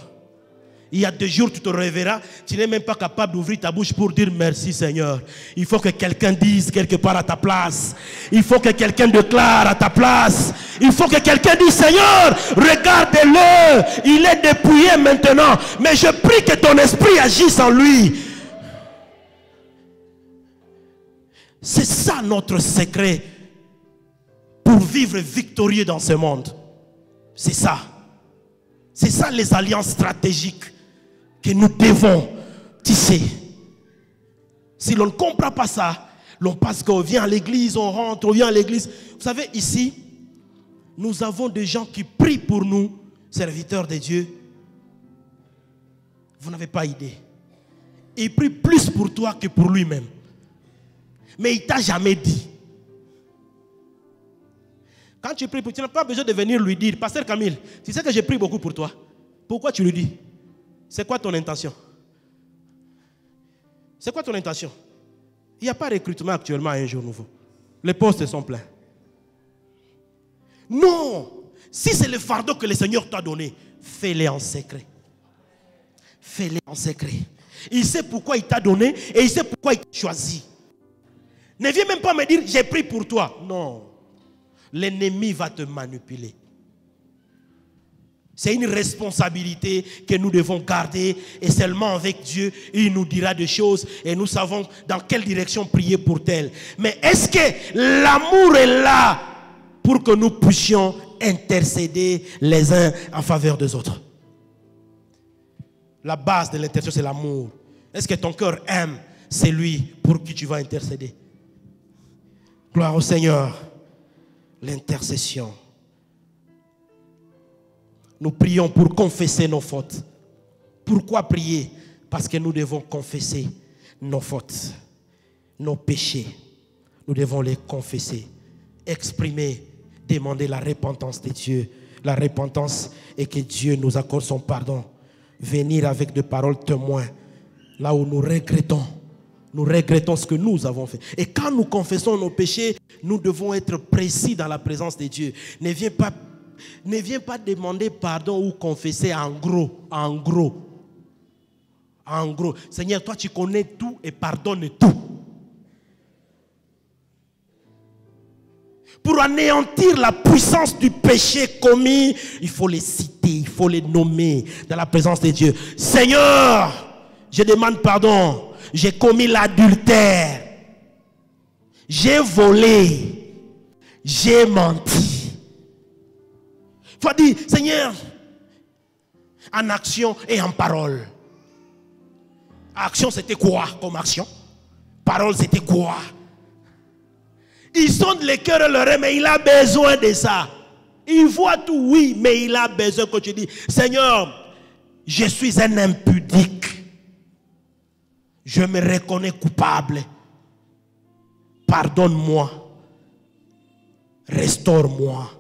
Il y a des jours où tu te réveilleras, tu n'es même pas capable d'ouvrir ta bouche pour dire merci Seigneur. Il faut que quelqu'un dise quelque part à ta place. Il faut que quelqu'un déclare à ta place. Il faut que quelqu'un dise Seigneur, regarde-le. Il est dépouillé maintenant. Mais je prie que ton esprit agisse en lui. C'est ça notre secret pour vivre victorieux dans ce monde. C'est ça. C'est ça les alliances stratégiques que nous devons tisser. Si l'on ne comprend pas ça, l'on pense qu'on vient à l'église, on rentre, on vient à l'église. Vous savez, ici, nous avons des gens qui prient pour nous, serviteurs de Dieu. Vous n'avez pas idée. Il prie plus pour toi que pour lui-même. Mais il ne t'a jamais dit. Quand tu pries, tu n'as pas besoin de venir lui dire, Pasteur Camille, tu sais que j'ai prié beaucoup pour toi. Pourquoi tu lui dis? C'est quoi ton intention? C'est quoi ton intention? Il n'y a pas de recrutement actuellement à un jour nouveau. Les postes sont pleins. Non! Si c'est le fardeau que le Seigneur t'a donné, fais-le en secret. Fais-le en secret. Il sait pourquoi il t'a donné et il sait pourquoi il t'a choisi. Ne viens même pas me dire, j'ai prié pour toi. Non. L'ennemi va te manipuler. C'est une responsabilité que nous devons garder et seulement avec Dieu, il nous dira des choses et nous savons dans quelle direction prier pour tel. Mais est-ce que l'amour est là pour que nous puissions intercéder les uns en faveur des autres? La base de l'intercession, c'est l'amour. Est-ce que ton cœur aime celui pour qui tu vas intercéder? Gloire au Seigneur. L'intercession. Nous prions pour confesser nos fautes. Pourquoi prier? Parce que nous devons confesser nos fautes, nos péchés. Nous devons les confesser, exprimer, demander la repentance de Dieu. La repentance et que Dieu nous accorde son pardon. Venir avec des paroles témoins, là où nous regrettons ce que nous avons fait. Et quand nous confessons nos péchés, nous devons être précis dans la présence de Dieu. Ne viens pas demander pardon ou confesser en gros. Seigneur, toi tu connais tout et pardonne tout. Pour anéantir la puissance du péché commis, il faut les citer, il faut les nommer dans la présence de Dieu. Seigneur, je demande pardon. J'ai commis l'adultère. J'ai volé. J'ai menti. Il faut dire, Seigneur, en action et en parole. Action, c'était quoi comme action? Parole, c'était quoi? Il sonde les cœurs et l'oreille, mais il a besoin de ça. Il voit tout, oui, mais il a besoin que tu dis, Seigneur, je suis un impudique. Je me reconnais coupable. Pardonne-moi. Restaure-moi.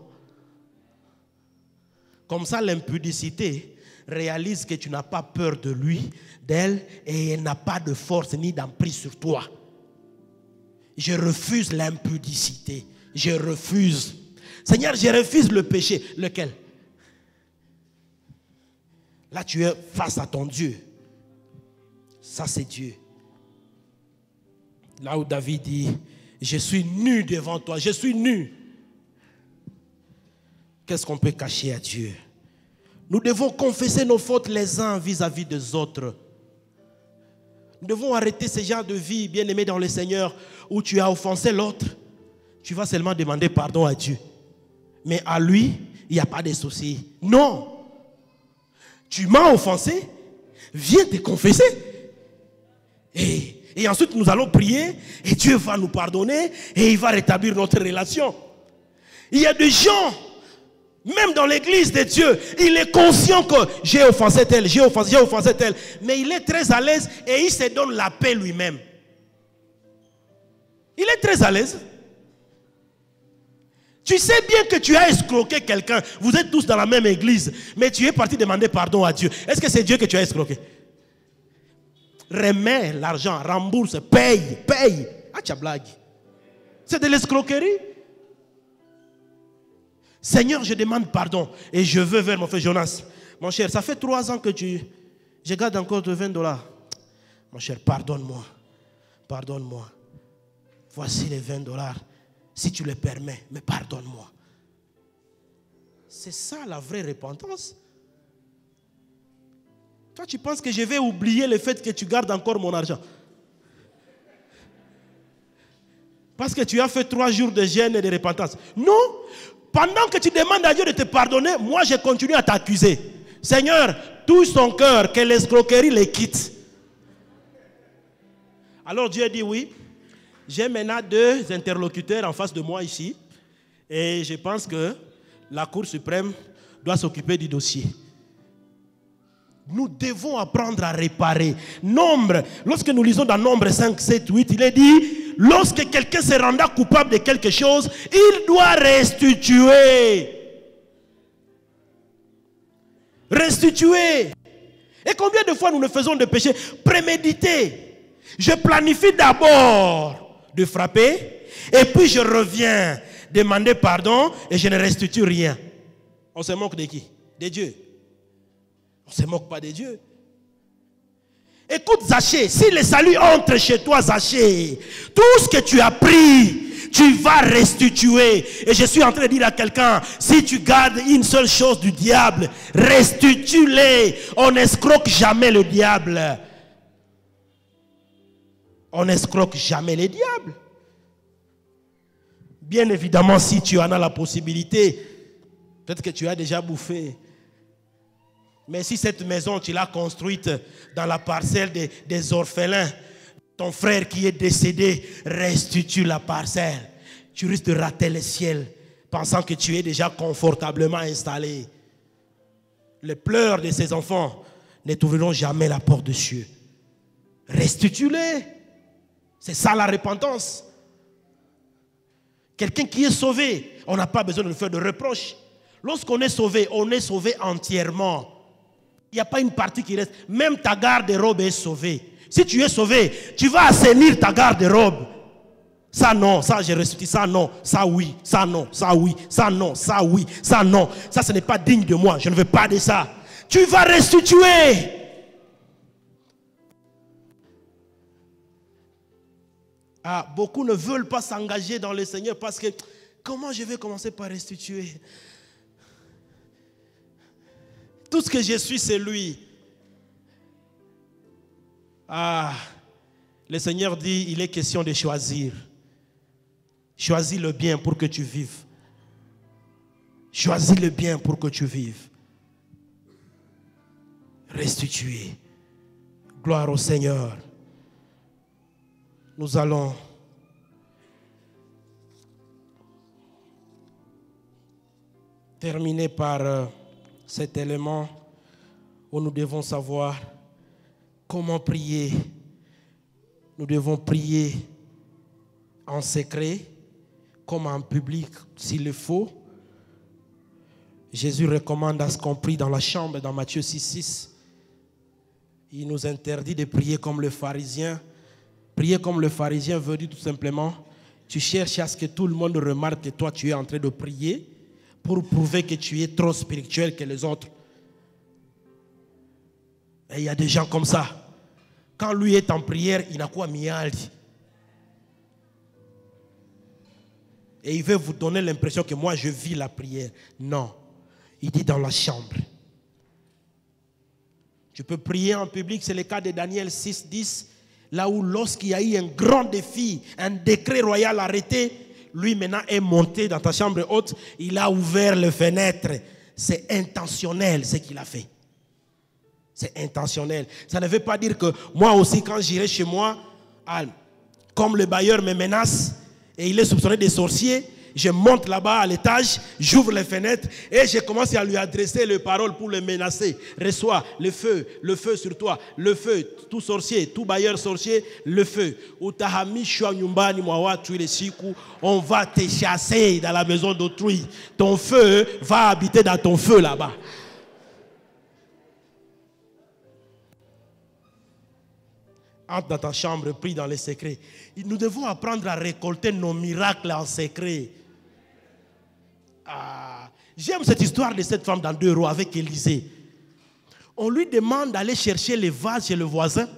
Comme ça, l'impudicité réalise que tu n'as pas peur de lui, d'elle, et elle n'a pas de force ni d'emprise sur toi. Je refuse l'impudicité. Je refuse. Seigneur, je refuse le péché. Lequel? Là, tu es face à ton Dieu. Ça, c'est Dieu. Là où David dit, je suis nu devant toi. Je suis nu. Qu'est-ce qu'on peut cacher à Dieu? Nous devons confesser nos fautes les uns vis-à-vis des autres. Nous devons arrêter ce genre de vie, bien-aimé dans le Seigneur, où tu as offensé l'autre. Tu vas seulement demander pardon à Dieu. Mais à lui, il n'y a pas de souci. Non. Tu m'as offensé, viens te confesser. Et ensuite, nous allons prier et Dieu va nous pardonner et il va rétablir notre relation. Il y a des gens, même dans l'église de Dieu, il est conscient que j'ai offensé tel, j'ai offensé tel. Mais il est très à l'aise et il se donne la paix lui-même. Il est très à l'aise. Tu sais bien que tu as escroqué quelqu'un. Vous êtes tous dans la même église. Mais tu es parti demander pardon à Dieu. Est-ce que c'est Dieu que tu as escroqué? Remets l'argent, rembourse, paye. Ah, tu as blague. C'est de l'escroquerie. Seigneur, je demande pardon. Et je veux vers mon frère Jonas. Mon cher, ça fait 3 ans que je garde encore de $20. Mon cher, pardonne-moi. Pardonne-moi. Voici les $20. Si tu le permets, mais pardonne-moi. C'est ça la vraie repentance. Toi, tu penses que je vais oublier le fait que tu gardes encore mon argent? Parce que tu as fait 3 jours de jeûne et de repentance. Non. Pendant que tu demandes à Dieu de te pardonner, moi je continue à t'accuser. Seigneur, touche son cœur, que l'escroquerie les quitte. Alors Dieu dit oui. J'ai maintenant 2 interlocuteurs en face de moi ici. Et je pense que la Cour suprême doit s'occuper du dossier. Nous devons apprendre à réparer. Nombre, lorsque nous lisons dans Nombre 5, 7, 8, il est dit, lorsque quelqu'un se rendra coupable de quelque chose, il doit restituer. Restituer. Et combien de fois nous ne faisons de péché prémédité? Je planifie d'abord de frapper, et puis je reviens demander pardon et je ne restitue rien. On se moque de qui? De Dieu. On ne se moque pas de Dieu. Écoute Zachée, si le salut entre chez toi Zachée, tout ce que tu as pris, tu vas restituer. Et je suis en train de dire à quelqu'un, si tu gardes une seule chose du diable, restitue-les. On n'escroque jamais le diable. On n'escroque jamais le diable. Bien évidemment, si tu en as la possibilité, peut-être que tu as déjà bouffé. Mais si cette maison, tu l'as construite dans la parcelle des orphelins, ton frère qui est décédé, restitue la parcelle. Tu risques de rater le ciel, pensant que tu es déjà confortablement installé. Les pleurs de ces enfants ne t'ouvriront jamais la porte des cieux. Restitue-les. C'est ça la repentance. Quelqu'un qui est sauvé, on n'a pas besoin de lui faire de reproches. Lorsqu'on est sauvé, on est sauvé entièrement. Il n'y a pas une partie qui reste. Même ta garde-robe est sauvée. Si tu es sauvé, tu vas assainir ta garde-robe. Ça non, ça j'ai restitué, ça non, ça oui, ça non, ça oui, ça non, ça oui, ça non. Ça ce n'est pas digne de moi, je ne veux pas de ça. Tu vas restituer. Ah, beaucoup ne veulent pas s'engager dans le Seigneur parce que comment je vais commencer par restituer? Tout ce que je suis, c'est lui. Ah, le Seigneur dit, il est question de choisir. Choisis le bien pour que tu vives. Choisis le bien pour que tu vives. Restituer. Gloire au Seigneur. Nous allons terminer par cet élément où nous devons savoir comment prier. Nous devons prier en secret, comme en public s'il le faut. Jésus recommande à ce qu'on prie dans la chambre dans Matthieu 6,6. Il nous interdit de prier comme le pharisien. Prier comme le pharisien veut dire tout simplement, tu cherches à ce que tout le monde remarque que toi tu es en train de prier pour prouver que tu es trop spirituel que les autres. Et il y a des gens comme ça. Quand lui est en prière, il n'a quoi mialdi. Et il veut vous donner l'impression que moi je vis la prière. Non. Il dit dans la chambre. Tu peux prier en public, c'est le cas de Daniel 6,10. Là où lorsqu'il y a eu un grand défi, un décret royal arrêté, lui maintenant est monté dans ta chambre haute, il a ouvert les fenêtres. C'est intentionnel ce qu'il a fait. C'est intentionnel. Ça ne veut pas dire que moi aussi quand j'irai chez moi, comme le bailleur me menace et il est soupçonné des sorciers, je monte là-bas à l'étage, j'ouvre les fenêtres et je commence à lui adresser les paroles pour le menacer. Reçois le feu sur toi, le feu, tout sorcier, tout bailleur sorcier, le feu. On va te chasser dans la maison d'autrui. Ton feu va habiter dans ton feu là-bas. Entre dans ta chambre, prie dans les secrets. Nous devons apprendre à récolter nos miracles en secret. Ah, j'aime cette histoire de cette femme dans 2 Rois avec Élisée. On lui demande d'aller chercher les vases chez le voisin,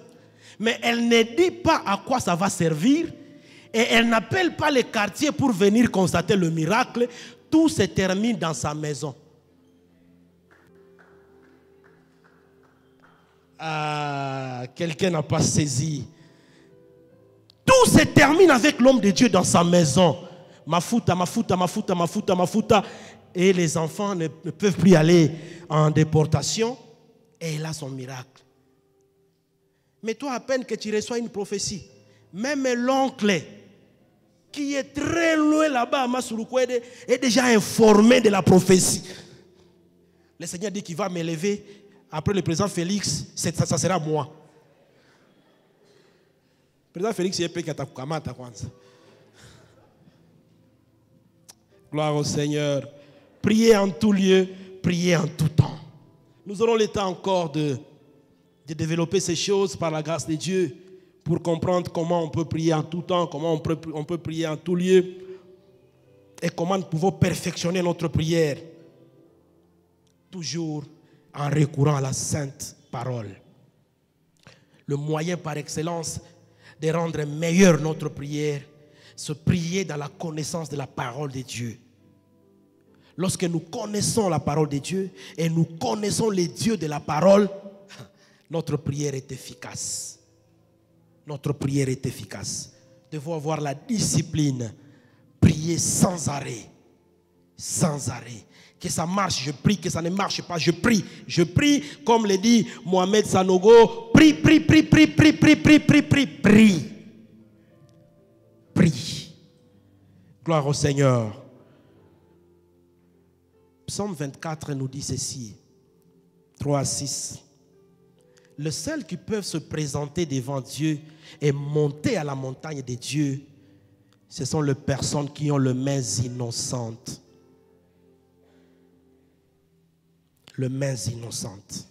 mais elle ne dit pas à quoi ça va servir et elle n'appelle pas les quartiers pour venir constater le miracle. Tout se termine dans sa maison. Ah, quelqu'un n'a pas saisi. Tout se termine avec l'homme de Dieu dans sa maison. Mafuta. Et les enfants ne peuvent plus aller en déportation. Et il a son miracle. Mais toi, à peine que tu reçois une prophétie, même l'oncle qui est très loin là-bas à Masurukwede est déjà informé de la prophétie. Le Seigneur dit qu'il va m'élever. Après le président Félix, ça sera moi. Président Félix, il peut Kamata kwanza. Gloire au Seigneur. Priez en tout lieu, priez en tout temps. Nous aurons le temps encore de développer ces choses par la grâce de Dieu pour comprendre comment on peut prier en tout temps, comment on peut prier en tout lieu et comment nous pouvons perfectionner notre prière. Toujours en recourant à la sainte parole. Le moyen par excellence de rendre meilleure notre prière, c'est prier dans la connaissance de la parole de Dieu. Lorsque nous connaissons la parole de Dieu et nous connaissons les dieux de la parole, notre prière est efficace. Notre prière est efficace. Nous devons avoir la discipline, prier sans arrêt. Sans arrêt. Que ça marche, je prie. Que ça ne marche pas, je prie. Je prie, comme le dit Mohamed Sanogo, prie, prie, prie, prie, prie, prie, prie, prie, prie, prie. Prie. Gloire au Seigneur. Psaume 24 nous dit ceci, 3 à 6. Le seul qui peut se présenter devant Dieu et monter à la montagne de Dieu, ce sont les personnes qui ont les mains innocentes. Les mains innocentes.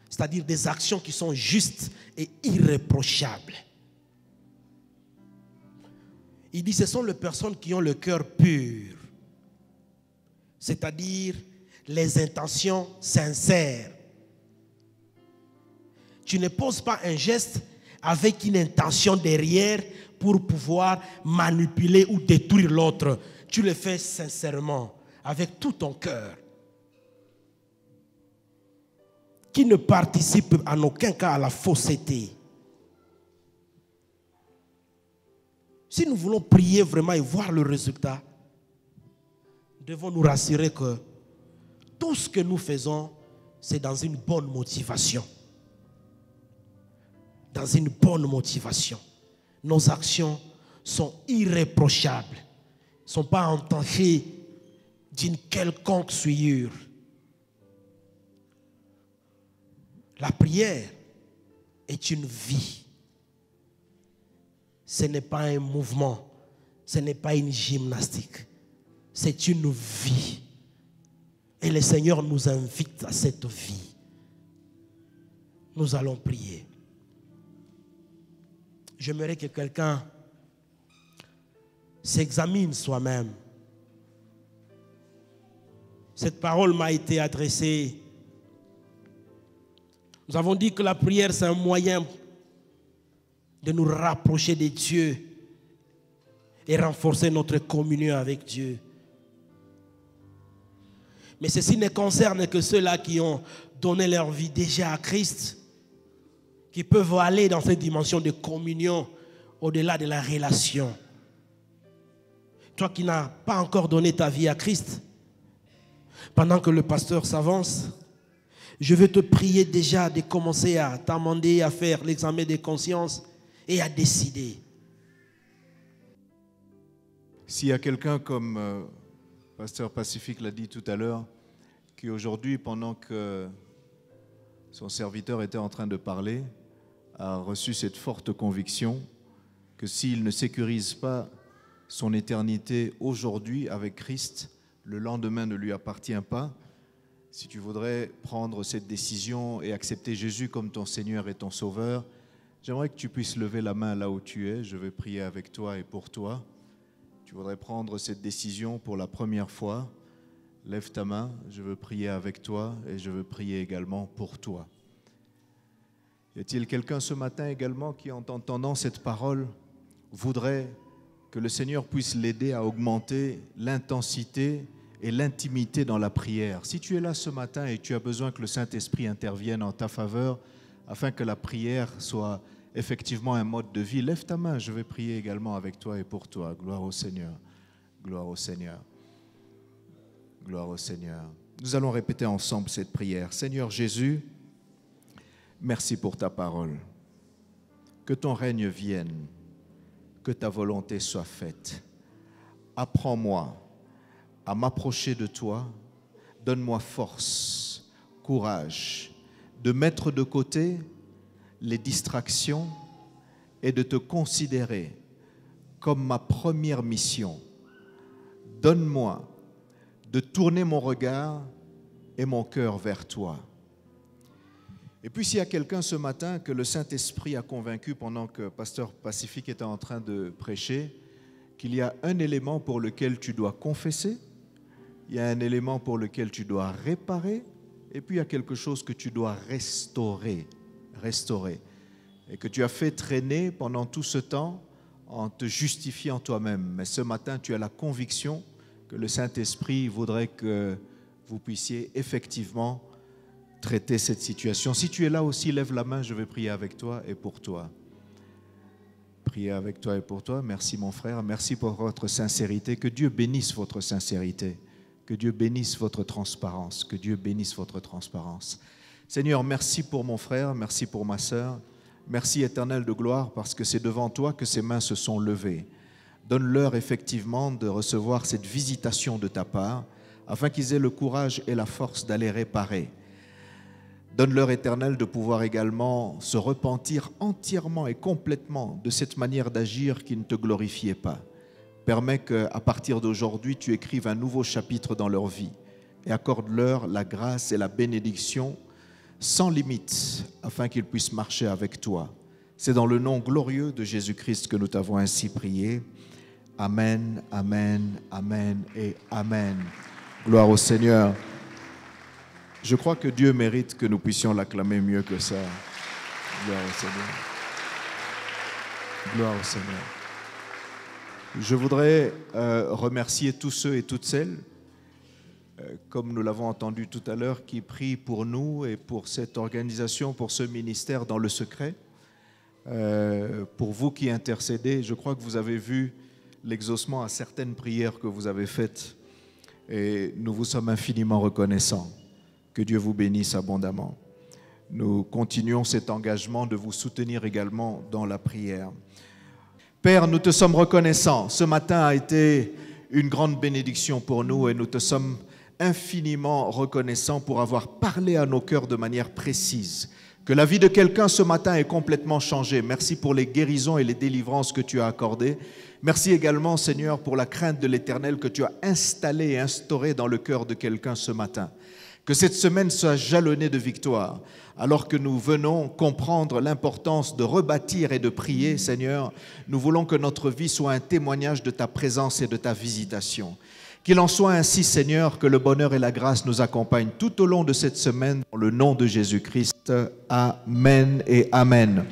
C'est-à-dire des actions qui sont justes et irréprochables. Il dit ce sont les personnes qui ont le cœur pur. C'est-à-dire les intentions sincères. Tu ne poses pas un geste avec une intention derrière pour pouvoir manipuler ou détruire l'autre. Tu le fais sincèrement, avec tout ton cœur. Qui ne participe en aucun cas à la fausseté. Si nous voulons prier vraiment et voir le résultat, nous devons nous rassurer que tout ce que nous faisons, c'est dans une bonne motivation. Dans une bonne motivation. Nos actions sont irréprochables. Ne sont pas entachées d'une quelconque souillure. La prière est une vie. Ce n'est pas un mouvement. Ce n'est pas une gymnastique. C'est une vie. Et le Seigneur nous invite à cette vie. Nous allons prier. J'aimerais que quelqu'un s'examine soi-même. Cette parole m'a été adressée. Nous avons dit que la prière, c'est un moyen de nous rapprocher de Dieu et renforcer notre communion avec Dieu. Mais ceci ne concerne que ceux-là qui ont donné leur vie déjà à Christ, qui peuvent aller dans cette dimension de communion au-delà de la relation. Toi qui n'as pas encore donné ta vie à Christ, pendant que le pasteur s'avance, je veux te prier déjà de commencer à t'amender, à faire l'examen de conscience et à décider. S'il y a quelqu'un comme Pasteur Pacifique l'a dit tout à l'heure, qui aujourd'hui, pendant que son serviteur était en train de parler, a reçu cette forte conviction que s'il ne sécurise pas son éternité aujourd'hui avec Christ, le lendemain ne lui appartient pas. Si tu voudrais prendre cette décision et accepter Jésus comme ton Seigneur et ton Sauveur, j'aimerais que tu puisses lever la main là où tu es. Je vais prier avec toi et pour toi. Tu voudrais prendre cette décision pour la première fois. Lève ta main, je veux prier avec toi et je veux prier également pour toi. Y a-t-il quelqu'un ce matin également qui, en entendant cette parole, voudrait que le Seigneur puisse l'aider à augmenter l'intensité et l'intimité dans la prière? Si tu es là ce matin et tu as besoin que le Saint-Esprit intervienne en ta faveur afin que la prière soit effectivement un mode de vie, lève ta main, je vais prier également avec toi et pour toi. Gloire au Seigneur, gloire au Seigneur, gloire au Seigneur. Nous allons répéter ensemble cette prière. Seigneur Jésus, merci pour ta parole. Que ton règne vienne, que ta volonté soit faite. Apprends-moi à m'approcher de toi, donne-moi force, courage, de mettre de côté les distractions et de te considérer comme ma première mission. Donne-moi de tourner mon regard et mon cœur vers toi. Et puis s'il y a quelqu'un ce matin que le Saint-Esprit a convaincu pendant que Pasteur Pacifique était en train de prêcher, qu'il y a un élément pour lequel tu dois confesser, il y a un élément pour lequel tu dois réparer, et puis il y a quelque chose que tu dois restaurer, et que tu as fait traîner pendant tout ce temps en te justifiant toi-même. Mais ce matin, tu as la conviction que le Saint-Esprit voudrait que vous puissiez effectivement traiter cette situation. Si tu es là aussi, lève la main, je vais prier avec toi et pour toi. Prier avec toi et pour toi. Merci mon frère, merci pour votre sincérité. Que Dieu bénisse votre sincérité. Que Dieu bénisse votre transparence. Que Dieu bénisse votre transparence. Seigneur, merci pour mon frère, merci pour ma sœur. Merci Éternel de gloire parce que c'est devant toi que ces mains se sont levées. Donne-leur effectivement de recevoir cette visitation de ta part afin qu'ils aient le courage et la force d'aller réparer. Donne-leur, Éternel, de pouvoir également se repentir entièrement et complètement de cette manière d'agir qui ne te glorifiait pas. Permets qu'à partir d'aujourd'hui, tu écrives un nouveau chapitre dans leur vie et accorde-leur la grâce et la bénédiction sans limite afin qu'ils puissent marcher avec toi. C'est dans le nom glorieux de Jésus-Christ que nous t'avons ainsi prié. Amen, amen, amen et amen. Gloire au Seigneur. Je crois que Dieu mérite que nous puissions l'acclamer mieux que ça. Gloire au Seigneur. Gloire au Seigneur. Je voudrais remercier tous ceux et toutes celles, comme nous l'avons entendu tout à l'heure, qui prient pour nous et pour cette organisation, pour ce ministère dans le secret. Pour vous qui intercédez, je crois que vous avez vu l'exaucement à certaines prières que vous avez faites et nous vous sommes infiniment reconnaissants. Que Dieu vous bénisse abondamment. Nous continuons cet engagement de vous soutenir également dans la prière. Père, nous te sommes reconnaissants. Ce matin a été une grande bénédiction pour nous et nous te sommes infiniment reconnaissants pour avoir parlé à nos cœurs de manière précise. Que la vie de quelqu'un ce matin est complètement changée. Merci pour les guérisons et les délivrances que tu as accordées. Merci également, Seigneur, pour la crainte de l'Éternel que tu as installée et instaurée dans le cœur de quelqu'un ce matin. Que cette semaine soit jalonnée de victoire. Alors que nous venons comprendre l'importance de rebâtir et de prier, Seigneur, nous voulons que notre vie soit un témoignage de ta présence et de ta visitation. Qu'il en soit ainsi, Seigneur, que le bonheur et la grâce nous accompagnent tout au long de cette semaine, dans le nom de Jésus-Christ. Amen et amen.